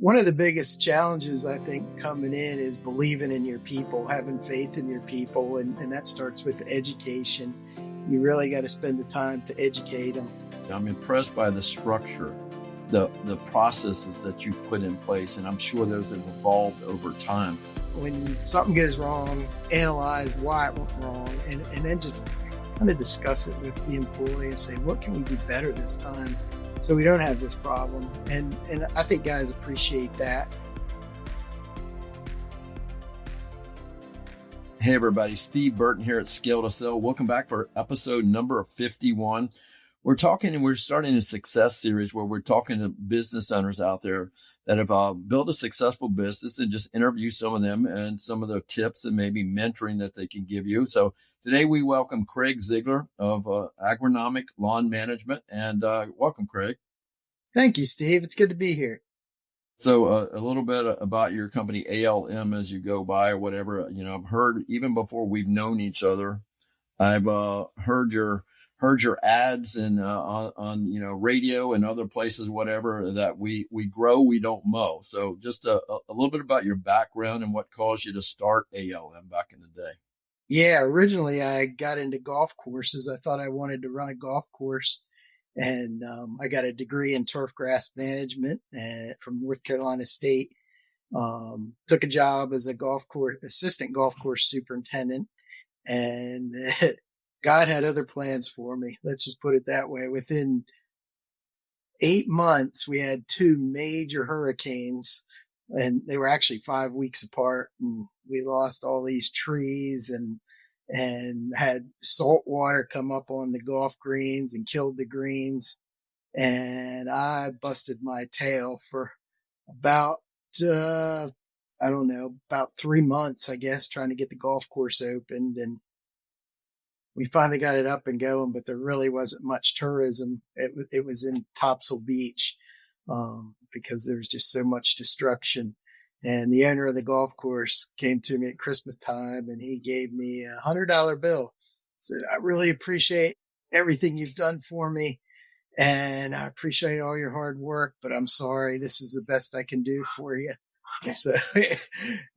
One of the biggest challenges, I think, coming in is believing in your people, having faith in your people. And that starts with education. You really got to spend the time to educate them. I'm impressed by the structure, the processes that you put in place, and I'm sure those have evolved over time. When something goes wrong, analyze why it went wrong, and then just kind of discuss it with the employee and say, what can we do better this time so we don't have this problem? And I think guys appreciate that. Hey everybody, Steve Burton here at Scale to Sell. Welcome back for episode number 51. We're starting a success series where we're talking to business owners out there that have built a successful business, and just interview some of them and some of the tips and maybe mentoring that they can give you. So today we welcome Craig Zeigler of Agronomic Lawn Management, and welcome, Craig. Thank you, Steve. It's good to be here. So a little bit about your company, ALM, as you go by or whatever. You know, I've heard even before we've known each other, I've heard your ads and on radio and other places, whatever, that we grow, we don't mow. So just a little bit about your background and what caused you to start ALM back in the day. Yeah, originally I got into golf courses. I thought I wanted to run a golf course, and I got a degree in turf grass management from North Carolina State. Took a job as a assistant golf course superintendent, and God had other plans for me. Let's just put it that way. Within 8 months, we had 2 major hurricanes, and they were actually 5 weeks apart. And we lost all these trees and had salt water come up on the golf greens and killed the greens. And I busted my tail for about, about 3 months, I guess, trying to get the golf course opened. And we finally got it up and going, but there really wasn't much tourism. It was in Topsail Beach because there was just so much destruction. And the owner of the golf course came to me at Christmas time, and he gave me a $100 bill. Said, I really appreciate everything you've done for me, and I appreciate all your hard work, but I'm sorry, this is the best I can do for you. So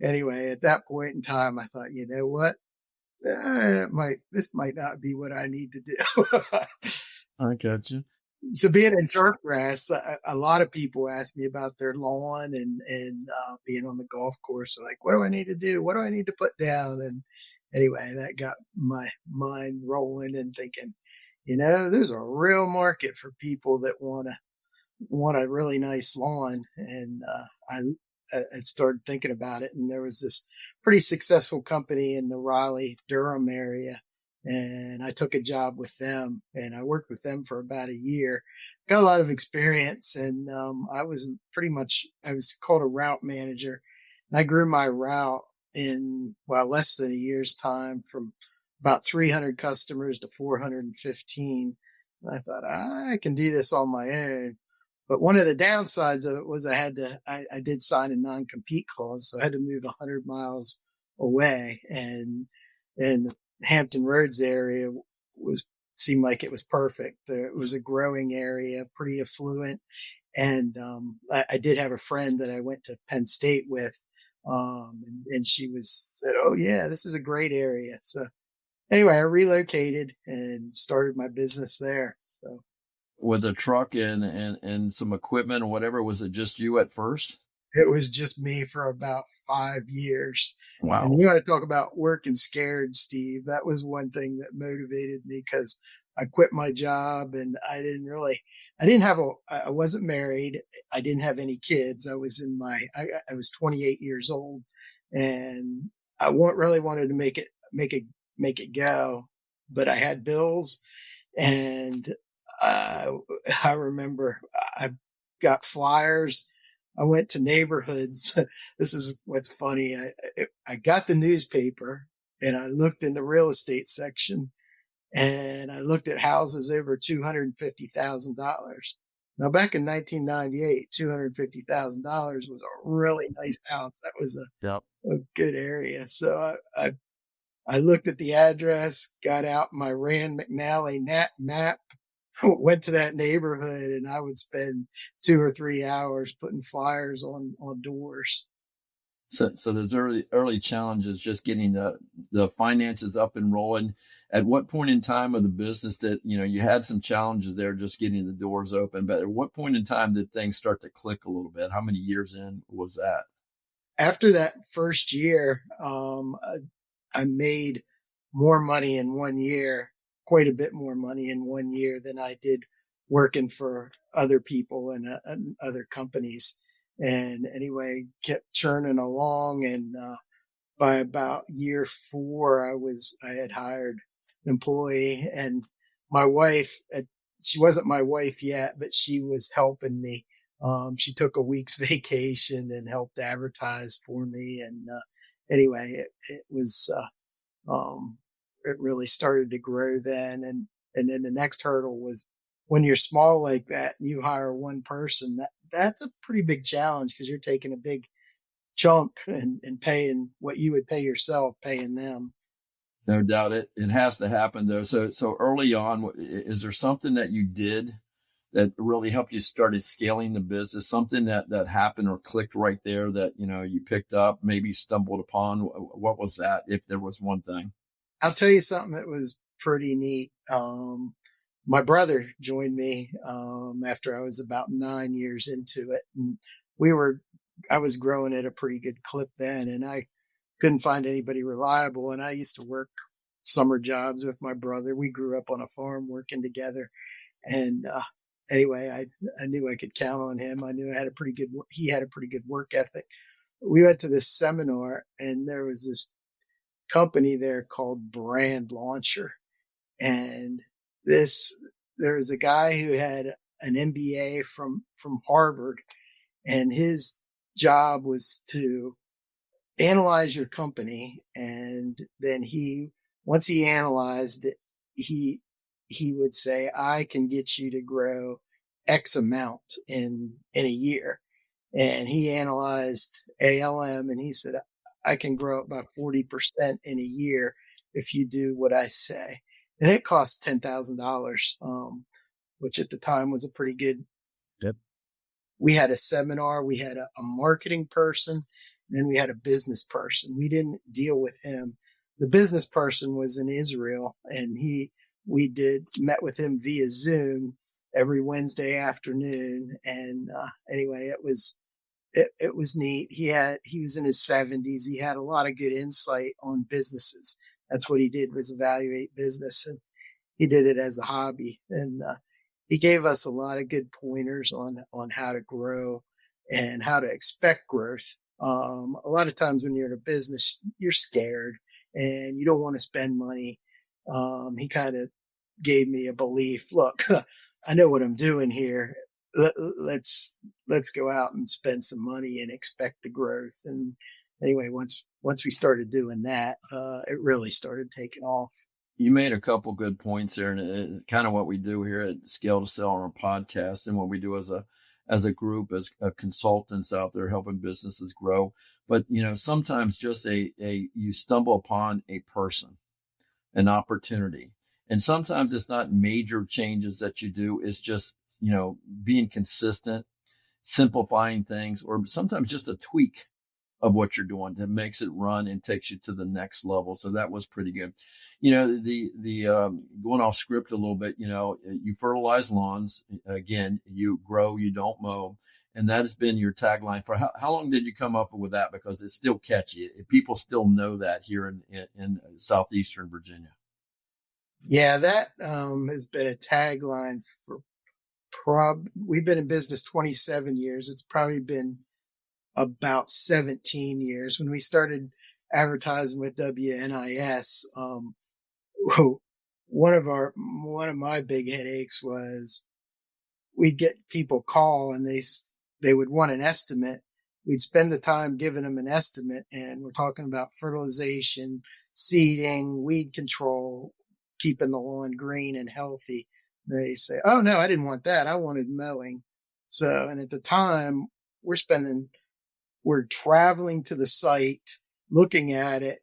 anyway, at that point in time, I thought, you know what? This might not be what I need to do. I got you. So being in turf grass, a lot of people ask me about their lawn and being on the golf course. So like, what do I need to do? What do I need to put down? And anyway, that got my mind rolling and thinking, there's a real market for people that want a really nice lawn. And I started thinking about it, and there was this pretty successful company in the Raleigh-Durham area, and I took a job with them, and I worked with them for about a year. Got a lot of experience, and I was called a route manager, and I grew my route in less than a year's time from about 300 customers to 415. And I thought, I can do this on my own. But one of the downsides of it was I did sign a non-compete clause, so I had to move 100 miles away. And the Hampton Roads area seemed like it was perfect. It was a growing area, pretty affluent. And I did have a friend that I went to Penn State with, and she said, oh, yeah, this is a great area. So anyway, I relocated and started my business there. So. With a truck and some equipment or whatever, was it just you at first? It was just me for about 5 years. Wow. And you want to talk about working scared, Steve. That was one thing that motivated me, because I quit my job, and I wasn't married. I didn't have any kids. I was I was 28 years old, and I really wanted to make it go, but I had bills, and I remember I got flyers. I went to neighborhoods. This is what's funny. I got the newspaper, and I looked in the real estate section, and I looked at houses over $250,000. Now, back in 1998, $250,000 was a really nice house. That was a good area. So I looked at the address, got out my Rand McNally map, went to that neighborhood and I would spend 2 or 3 hours putting flyers on doors. So there's early challenges just getting the finances up and rolling. At what point in time of the business that you had some challenges there just getting the doors open, but at what point in time did things start to click a little bit? How many years in was that? After that first year, I made more money in 1 year, quite a bit more money in 1 year than I did working for other people and other companies. And anyway, kept churning along. And by about year 4, I had hired an employee, and my wife, she wasn't my wife yet, but she was helping me. She took a week's vacation and helped advertise for me. And anyway, it was um, it really started to grow then. And then the next hurdle was when you're small like that and you hire one person, that's a pretty big challenge because you're taking a big chunk and paying what you would pay yourself, paying them. No doubt it has to happen though. So early on, is there something that you did that really helped you started scaling the business? Something that happened or clicked right there that you picked up, maybe stumbled upon? What was that, if there was one thing? I'll tell you something that was pretty neat. My brother joined me after I was about 9 years into it, and I was growing at a pretty good clip then, and I couldn't find anybody reliable. And I used to work summer jobs with my brother. We grew up on a farm working together. And anyway, I knew I could count on him. I knew he had a pretty good work ethic. We went to this seminar, and there was this company there called Brand Launcher. And there was a guy who had an MBA from Harvard, and his job was to analyze your company. And then once he analyzed it, he would say, I can get you to grow X amount in a year. And he analyzed ALM, and he said, I can grow it by 40% in a year if you do what I say. And it cost $10,000, which at the time was a pretty good. Yep. We had a seminar, we had a marketing person, and then we had a business person. We didn't deal with him. The business person was in Israel, and we met with him via Zoom every Wednesday afternoon. And anyway, it was neat. He was in his 70s. He had a lot of good insight on businesses. That's what he did, was evaluate business, and he did it as a hobby. And he gave us a lot of good pointers on how to grow and how to expect growth. A lot of times when you're in a business, you're scared and you don't want to spend money. He kind of gave me a belief. Look, I know what I'm doing here. Let's go out and spend some money and expect the growth. And anyway, once we started doing that, it really started taking off. You made a couple good points there, and kind of what we do here at Scale to Sell on our podcast, and what we do as a group, as consultants out there helping businesses grow. But sometimes just you stumble upon a person, an opportunity, and sometimes it's not major changes that you do. It's just being consistent, simplifying things, or sometimes just a tweak of what you're doing that makes it run and takes you to the next level. So that was pretty good. The going off script a little bit, you fertilize lawns. Again, you grow, you don't mow. And that has been your tagline for how long did you come up with that? Because it's still catchy. People still know that here in Southeastern Virginia. Yeah, that has been a tagline for we've been in business 27 years. It's probably been about 17 years. When we started advertising with WNIS, one of my big headaches was we'd get people call and they would want an estimate. We'd spend the time giving them an estimate, and we're talking about fertilization, seeding, weed control, keeping the lawn green and healthy. They say, oh no, I didn't want that. I wanted mowing. So, and at the time we're traveling to the site, looking at it,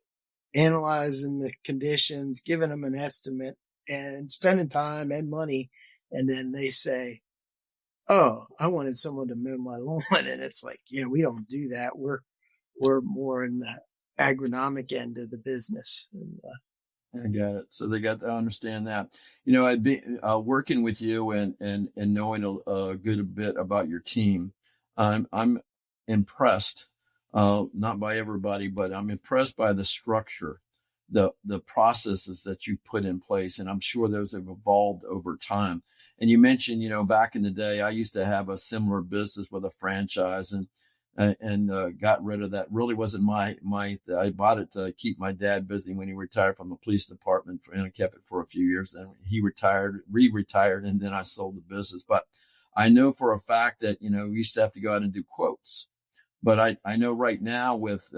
analyzing the conditions, giving them an estimate, and spending time and money And then they say, oh, I wanted someone to mow my lawn. And it's like, yeah, we don't do that. We're more in the agronomic end of the business. And, I got it. So they got to understand that. I'd be working with you and knowing a good bit about your team. I'm impressed, not by everybody, but I'm impressed by the structure, the processes that you put in place, and I'm sure those have evolved over time. And you mentioned, back in the day, I used to have a similar business with a franchise, and got rid of that. Really wasn't my. I bought it to keep my dad busy when he retired from the police department, and I kept it for a few years. Then he retired, and then I sold the business. But I know for a fact that we used to have to go out and do quotes. But I know right now with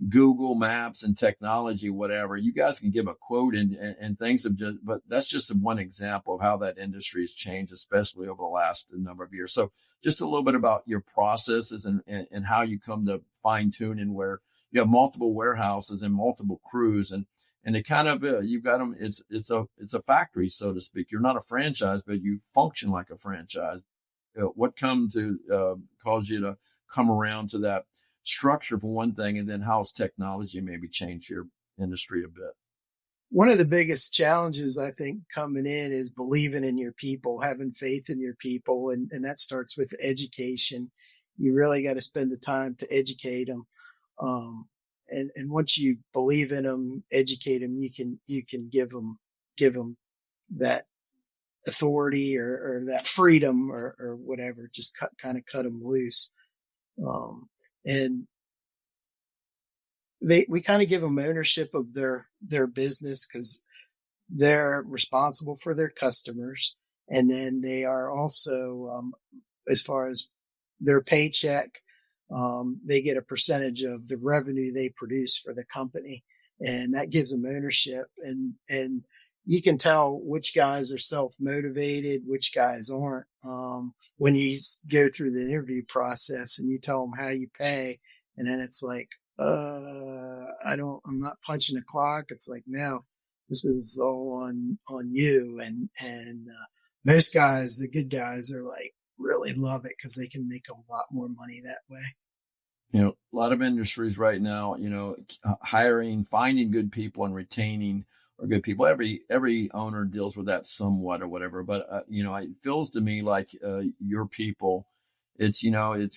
Google Maps and technology, whatever, you guys can give a quote and things have just, but that's just one example of how that industry has changed, especially over the last number of years. So just a little bit about your processes and how you come to fine tune and where you have multiple warehouses and multiple crews and it kind of, you've got them. It's a factory, so to speak. You're not a franchise, but you function like a franchise. What caused you to come around to that structure for one thing, and then how's technology maybe changed your industry a bit? one of the biggest challenges I think coming in is believing in your people, having faith in your people. And that starts with education. You really got to spend the time to educate them. And once you believe in them, educate them, you can give them that authority or that freedom or whatever, just kind of cut them loose. And we kind of give them ownership of their business because they're responsible for their customers. And then they are also, as far as their paycheck, they get a percentage of the revenue they produce for the company. And that gives them ownership. And you can tell which guys are self-motivated, which guys aren't. When you go through the interview process and you tell them how you pay, and then it's like, I'm not punching a clock. It's like, no, this is all on you. And most guys, the good guys, are like really love it because they can make a lot more money that way. A lot of industries right now, hiring, finding good people and retaining or good people. Every owner deals with that somewhat or whatever. But, it feels to me like, your people, it's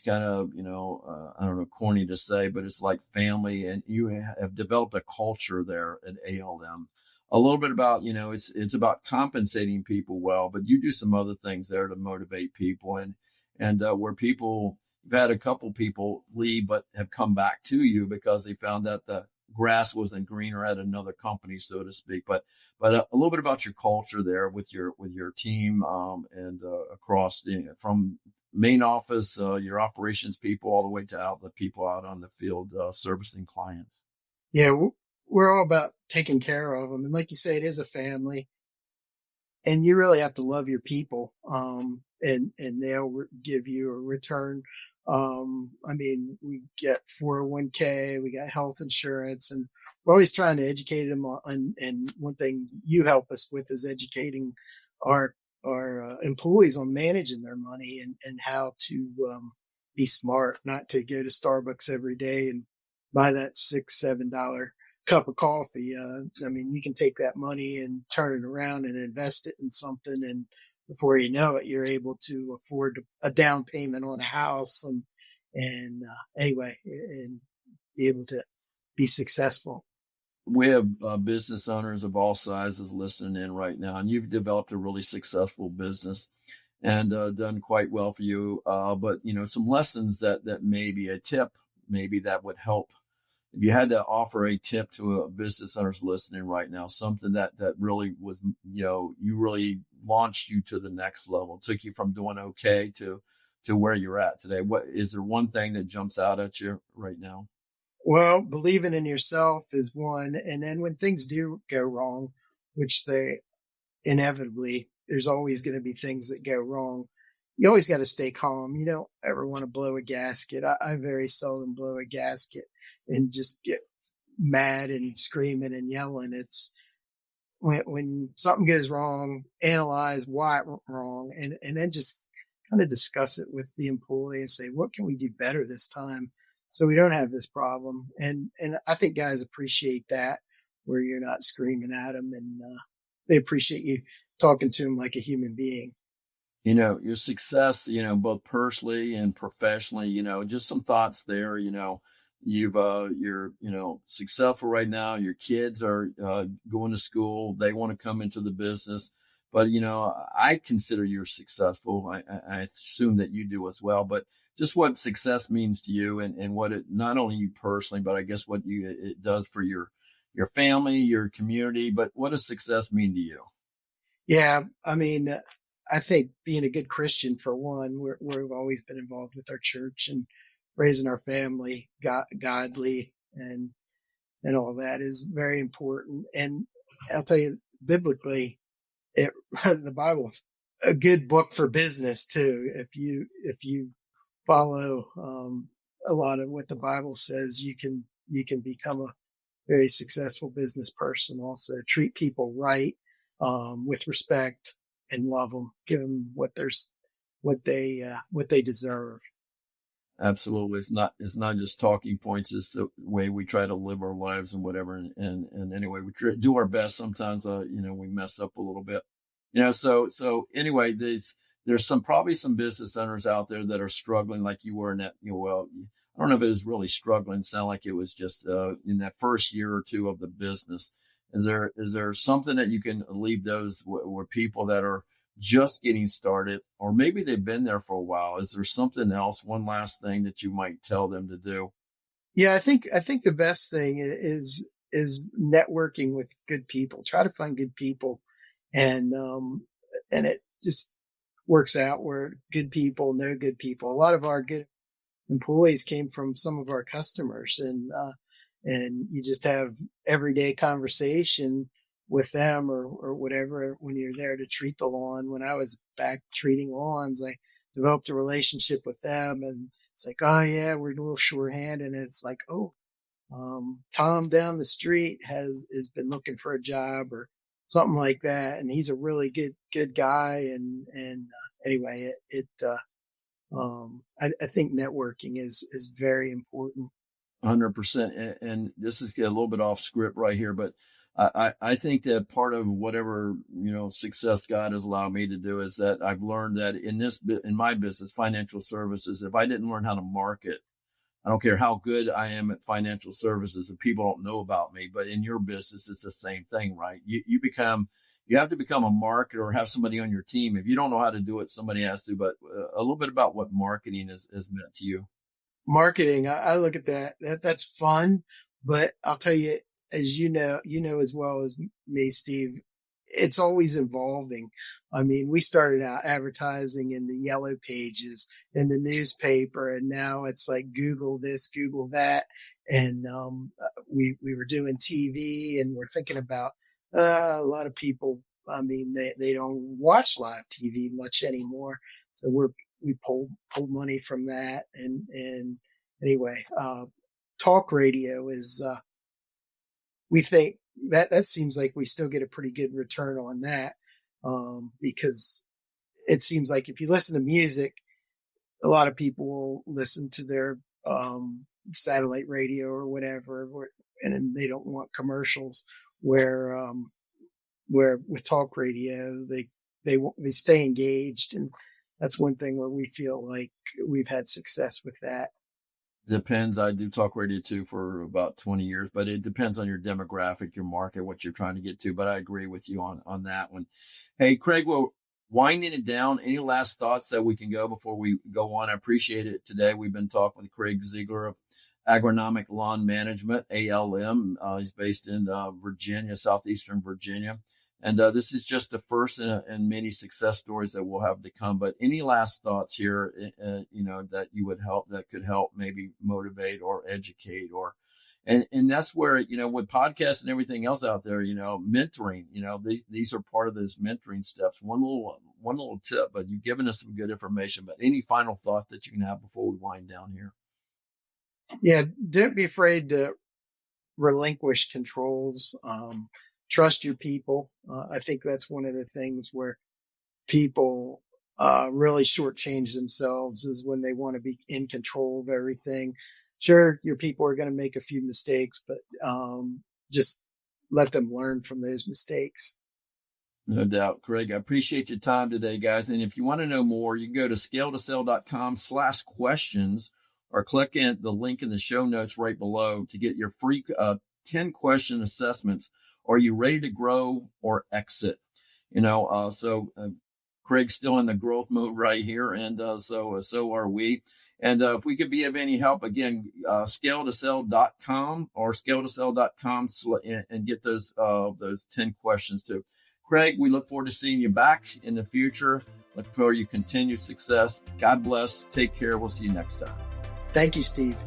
kind of, I don't know, corny to say, but it's like family, and you have developed a culture there at ALM. A little bit about, it's about compensating people well, but you do some other things there to motivate people and where people, you've had a couple people leave, but have come back to you because they found that the grass wasn't greener at another company, so to speak. But a little bit about your culture there with your team, and across from main office, your operations people, all the way to the people out on the field servicing clients. Yeah, we're all about taking care of them. And like you say, it is a family. And you really have to love your people, and they'll give you a return. We get 401k, we got health insurance, and we're always trying to educate them on. And one thing you help us with is educating our employees on managing their money and how to be smart, not to go to Starbucks every day and buy that $6-7 cup of coffee. You can take that money and turn it around and invest it in something. And before you know it, you're able to afford a down payment on a house and be able to be successful. We have business owners of all sizes listening in right now, and you've developed a really successful business and done quite well for you. But some lessons that maybe a tip, maybe that would help. If you had to offer a tip to a business owners listening right now, something that really was, you really launched you to the next level, took you from doing okay to where you're at today. What is there one thing that jumps out at you right now? Well, believing in yourself is one. And then when things do go wrong, which they inevitably, there's always going to be things that go wrong. You always got to stay calm. You don't ever want to blow a gasket. I very seldom blow a gasket and just get mad and screaming and yelling. when something goes wrong, analyze why it went wrong, and then just kind of discuss it with the employee and say, what can we do better this time so we don't have this problem? And I think guys appreciate that, where you're not screaming at them, and they appreciate you talking to them like a human being. Your success, both personally and professionally, just some thoughts there. You're successful right now. Your kids are going to school. They want to come into the business, but I consider you're successful. I assume that you do as well, but just what success means to you, and what it, not only you personally, but I guess what it does for your family, your community. But what does success mean to you? Yeah, I mean, I think being a good Christian, for one, we've always been involved with our church and raising our family godly, and all that is very important. And I'll tell you, biblically, the Bible's a good book for business too. If you follow a lot of what the Bible says, you can become a very successful business person. Also, treat people right, with respect, and love them. Give them what they deserve. Absolutely. It's not just talking points. It's the way we try to live our lives and whatever. And anyway, we do our best. Sometimes, we mess up a little bit, so anyway, there's probably some business owners out there that are struggling like you were in that, well, I don't know if it was really struggling. It sounded like it was just, in that first year or two of the business. Is there something that you can leave those where people that are just getting started, or maybe they've been there for a while? Is there something else, one last thing that you might tell them to do? Yeah, I think the best thing is networking with good people. Try to find good people, and it just works out where good people know good people. A lot of our good employees came from some of our customers, and you just have everyday conversation with them, or whatever, when you're there to treat the lawn. When I was back treating lawns, I developed a relationship with them, and it's like, oh yeah, we're a little short-handed, and it's like, oh, Tom down the street has been looking for a job or something like that, and he's a really good guy. And anyway, I think networking is very important. 100%. And this is a little bit off script right here, but I think that part of whatever, success God has allowed me to do is that I've learned that in my business, financial services, if I didn't learn how to market, I don't care how good I am at financial services, if people don't know about me. But in your business, it's the same thing, right? You have to become a marketer or have somebody on your team. If you don't know how to do it, somebody has to. But a little bit about what marketing has meant to you. Marketing, I look at that's fun, but I'll tell you, as you know as well as me, Steve, it's always evolving. I mean, we started out advertising in the yellow pages in the newspaper, and now it's like Google this, Google that. And we were doing TV, and we're thinking about a lot of people. I mean, they don't watch live TV much anymore, so we pulled money from that. And anyway, talk radio is, we think that seems like we still get a pretty good return on that, because it seems like if you listen to music, a lot of people will listen to their satellite radio or whatever, and they don't want commercials. Where with talk radio, they stay engaged, and that's one thing where we feel like we've had success with that. Depends. I do talk radio too for about 20 years, but it depends on your demographic, your market, what you're trying to get to. But I agree with you on that one. Hey, Craig, we're winding it down. Any last thoughts that we can go before we go on? I appreciate it today. We've been talking with Craig Zeigler of Agronomic Lawn Management, ALM. He's based in Virginia, southeastern Virginia. And this is just the first in many success stories that we'll have to come. But any last thoughts here, that you would help, that could help maybe motivate or educate, and that's where, with podcasts and everything else out there, mentoring, these are part of those mentoring steps. One little tip, but you've given us some good information. But any final thought that you can have before we wind down here? Yeah, don't be afraid to relinquish controls. trust your people. I think that's one of the things where people really shortchange themselves is when they want to be in control of everything. Sure, your people are going to make a few mistakes, but just let them learn from those mistakes. No doubt, Craig. I appreciate your time today, guys. And if you want to know more, you can go to scaletosell.com/questions or click in the link in the show notes right below to get your free 10 question assessments. Are you ready to grow or exit? Craig's still in the growth mode right here. And so are we. And if we could be of any help, again, scaletosell.com or scaletosell.com and get those 10 questions too. Craig, we look forward to seeing you back in the future. Look for your continued success. God bless. Take care. We'll see you next time. Thank you, Steve.